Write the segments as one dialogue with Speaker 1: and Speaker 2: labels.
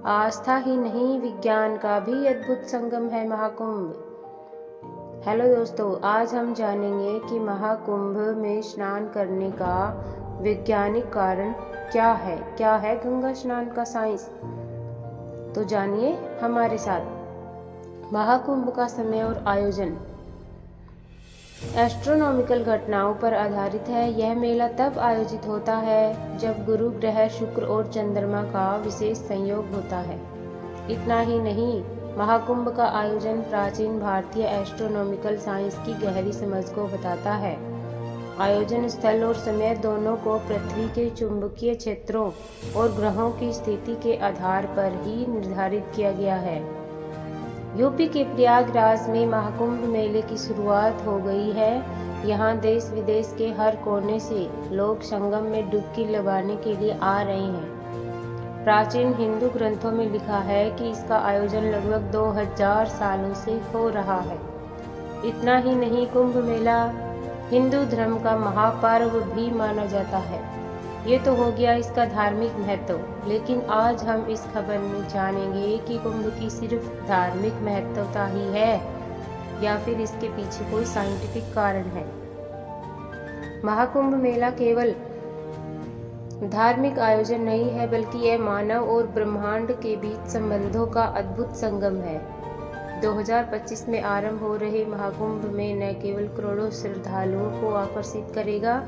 Speaker 1: आस्था ही नहीं, विज्ञान का भी अद्भुत संगम है महाकुंभ। हेलो दोस्तों, आज हम जानेंगे कि महाकुंभ में स्नान करने का वैज्ञानिक कारण क्या है गंगा स्नान का साइंस। तो जानिए हमारे साथ। महाकुंभ का समय और आयोजन एस्ट्रोनॉमिकल घटनाओं पर आधारित है। यह मेला तब आयोजित होता है जब गुरु ग्रह शुक्र और चंद्रमा का विशेष संयोग होता है। इतना ही नहीं, महाकुंभ का आयोजन प्राचीन भारतीय एस्ट्रोनॉमिकल साइंस की गहरी समझ को बताता है। आयोजन स्थल और समय दोनों को पृथ्वी के चुंबकीय क्षेत्रों और ग्रहों की स्थिति के आधार पर ही निर्धारित किया गया है। यूपी के प्रयागराज में महाकुंभ मेले की शुरुआत हो गई है। यहाँ देश विदेश के हर कोने से लोग संगम में डुबकी लगाने के लिए आ रहे हैं। प्राचीन हिंदू ग्रंथों में लिखा है कि इसका आयोजन लगभग 2000 सालों से हो रहा है। इतना ही नहीं, कुंभ मेला हिंदू धर्म का महापर्व भी माना जाता है। ये तो हो गया इसका धार्मिक महत्व, लेकिन आज हम इस खबर में जानेंगे कि कुंभ की सिर्फ धार्मिक महत्वता ही है या फिर इसके पीछे कोई साइंटिफिक कारण है। महाकुंभ मेला केवल धार्मिक आयोजन नहीं है, बल्कि यह मानव और ब्रह्मांड के बीच संबंधों का अद्भुत संगम है। 2025 में आरंभ हो रहे महाकुंभ में न केवल करोड़ों श्रद्धालुओं को आकर्षित करेगा,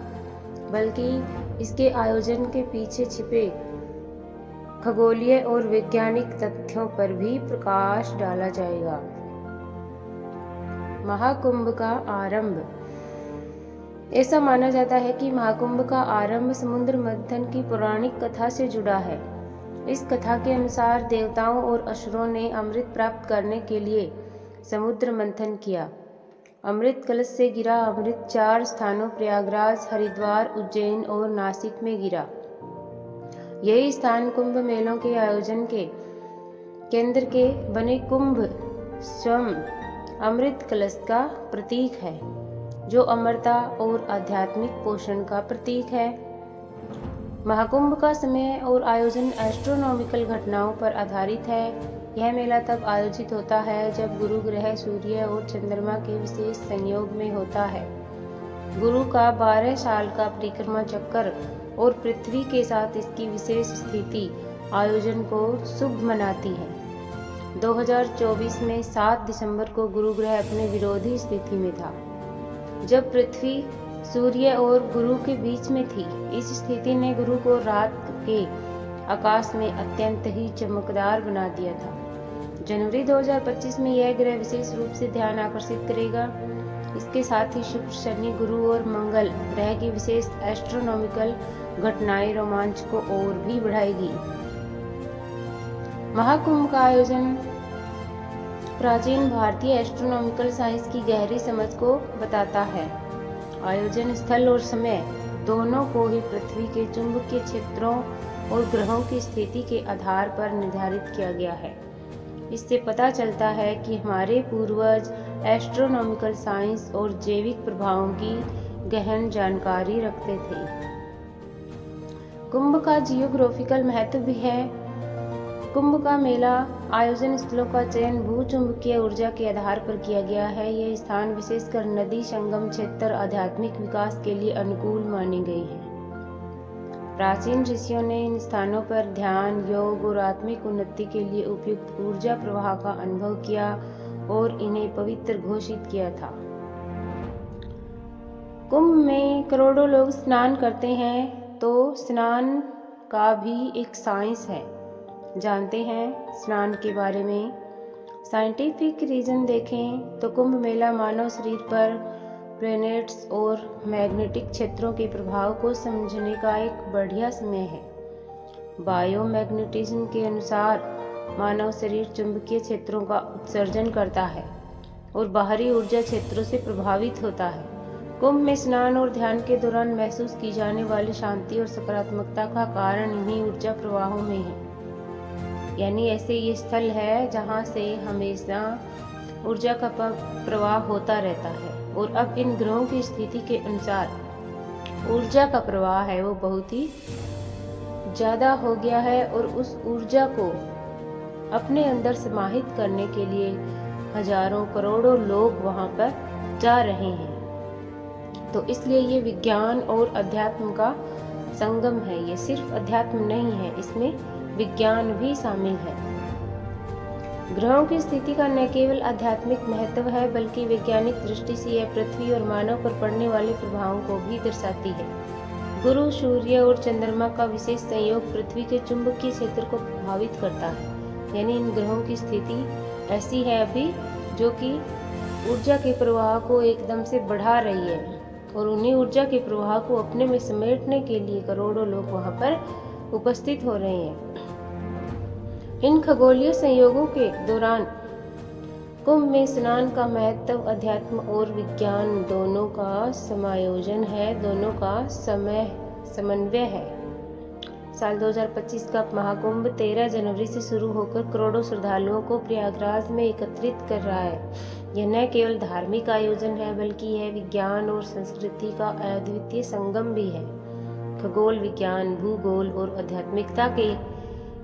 Speaker 1: बल्कि इसके आयोजन के पीछे छिपे खगोलीय और वैज्ञानिक तथ्यों पर भी प्रकाश डाला जाएगा। महाकुंभ का आरंभ। ऐसा माना जाता है कि महाकुंभ का आरंभ समुद्र मंथन की पौराणिक कथा से जुड़ा है। इस कथा के अनुसार देवताओं और असुरों ने अमृत प्राप्त करने के लिए समुद्र मंथन किया। अमृत कलश से गिरा अमृत 4 स्थानों प्रयागराज, हरिद्वार, उज्जैन और नासिक में गिरा। यही स्थान कुंभ मेलों के आयोजन के केंद्र के बने कुंभ स्वयं अमृत कलश का प्रतीक है, जो अमरता और आध्यात्मिक पोषण का प्रतीक है। महाकुंभ का समय और आयोजन एस्ट्रोनॉमिकल घटनाओं पर आधारित है। यह मेला तब आयोजित होता है जब गुरु ग्रह सूर्य और चंद्रमा के विशेष संयोग में होता है। गुरु का 12 साल का परिक्रमा चक्कर और पृथ्वी के साथ इसकी विशेष स्थिति आयोजन को शुभ मनाती है। 2024 में 7 दिसंबर को गुरु ग्रह अपने विरोधी स्थिति में था, जब पृथ्वी सूर्य और गुरु के बीच में थी। इस स्थिति ने गुरु को रात के आकाश में अत्यंत ही चमकदार बना दिया था। जनवरी 2025 में यह ग्रह विशेष रूप से ध्यान आकर्षित करेगा। इसके साथ ही शुक्र, शनि, गुरु और मंगल ग्रह की विशेष एस्ट्रोनॉमिकल घटनाएं रोमांच को और भी बढ़ाएगी। महाकुंभ का आयोजन प्राचीन भारतीय एस्ट्रोनॉमिकल साइंस की गहरी समझ को बताता है। आयोजन स्थल और समय दोनों को ही पृथ्वी के चुंबकीय क्षेत्रों और ग्रहों की स्थिति के आधार पर निर्धारित किया गया है। इससे पता चलता है कि हमारे पूर्वज एस्ट्रोनॉमिकल साइंस और जैविक प्रभावों की गहन जानकारी रखते थे। कुंभ का जियोग्राफिकल महत्व भी है। कुंभ का मेला आयोजन स्थलों का चयन भूचुंबकीय ऊर्जा के आधार पर किया गया है। यह स्थान विशेषकर नदी संगम क्षेत्र आध्यात्मिक विकास के लिए अनुकूल माने गए हैं। प्राचीन ऋषियों ने इन स्थानों पर ध्यान, योग और आत्मिक उन्नति के लिए उपयुक्त ऊर्जा प्रवाह का अनुभव किया और इन्हें पवित्र घोषित किया था। कुंभ में करोड़ों लोग स्नान करते हैं, तो स्नान का भी एक साइंस है। जानते हैं स्नान के बारे में। साइंटिफिक रीजन देखें तो कुंभ मेला मानव शरीर पर प्लैनेट्स और मैग्नेटिक क्षेत्रों के प्रभाव को समझने का एक बढ़िया समय है। बायोमैग्नेटिज्म के अनुसार मानव शरीर चुंबकीय क्षेत्रों का उत्सर्जन करता है और बाहरी ऊर्जा क्षेत्रों से प्रभावित होता है। कुंभ में स्नान और ध्यान के दौरान महसूस की जाने वाली शांति और सकारात्मकता का कारण इन्हीं ऊर्जा प्रवाहों में है। यानी ऐसे ये स्थल है जहाँ से हमेशा ऊर्जा का प्रवाह होता रहता है, और अब इन ग्रहों की स्थिति के अनुसार ऊर्जा का प्रवाह है वो बहुत ही ज़्यादा हो गया है, और उस ऊर्जा को अपने अंदर समाहित करने के लिए हजारों करोड़ों लोग वहां पर जा रहे हैं। तो इसलिए ये विज्ञान और अध्यात्म का संगम है। ये सिर्फ अध्यात्म नहीं है, इसमें विज्ञान भी शामिल है। ग्रहों की स्थिति का न केवल आध्यात्मिक महत्व है, बल्कि वैज्ञानिक दृष्टि से यह पृथ्वी और मानव पर पड़ने वाले प्रभावों को भी दर्शाती है। गुरु, सूर्य और चंद्रमा का विशेष संयोग पृथ्वी के चुंबकीय क्षेत्र को प्रभावित करता है। यानी इन ग्रहों की स्थिति ऐसी है अभी जो कि ऊर्जा के प्रवाह को एकदम से बढ़ा रही है, और उन्हीं ऊर्जा के प्रवाह को अपने में समेटने के लिए करोड़ों लोग वहां पर उपस्थित हो रहे हैं। इन खगोलीय संयोगों के दौरान कुंभ में स्नान का महत्व अध्यात्म और विज्ञान दोनों का समायोजन है, दोनों का समन्वय है। साल 2025 का महाकुंभ 13 जनवरी से शुरू होकर करोड़ों श्रद्धालुओं को प्रयागराज में एकत्रित कर रहा है। यह न केवल धार्मिक आयोजन है, बल्कि यह विज्ञान और संस्कृति का अद्वितीय संगम भी है। खगोल विज्ञान, भूगोल और आध्यात्मिकता के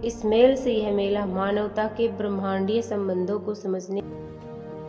Speaker 1: इस मेल से यह मेला मानवता के ब्रह्मांडीय संबंधों को समझने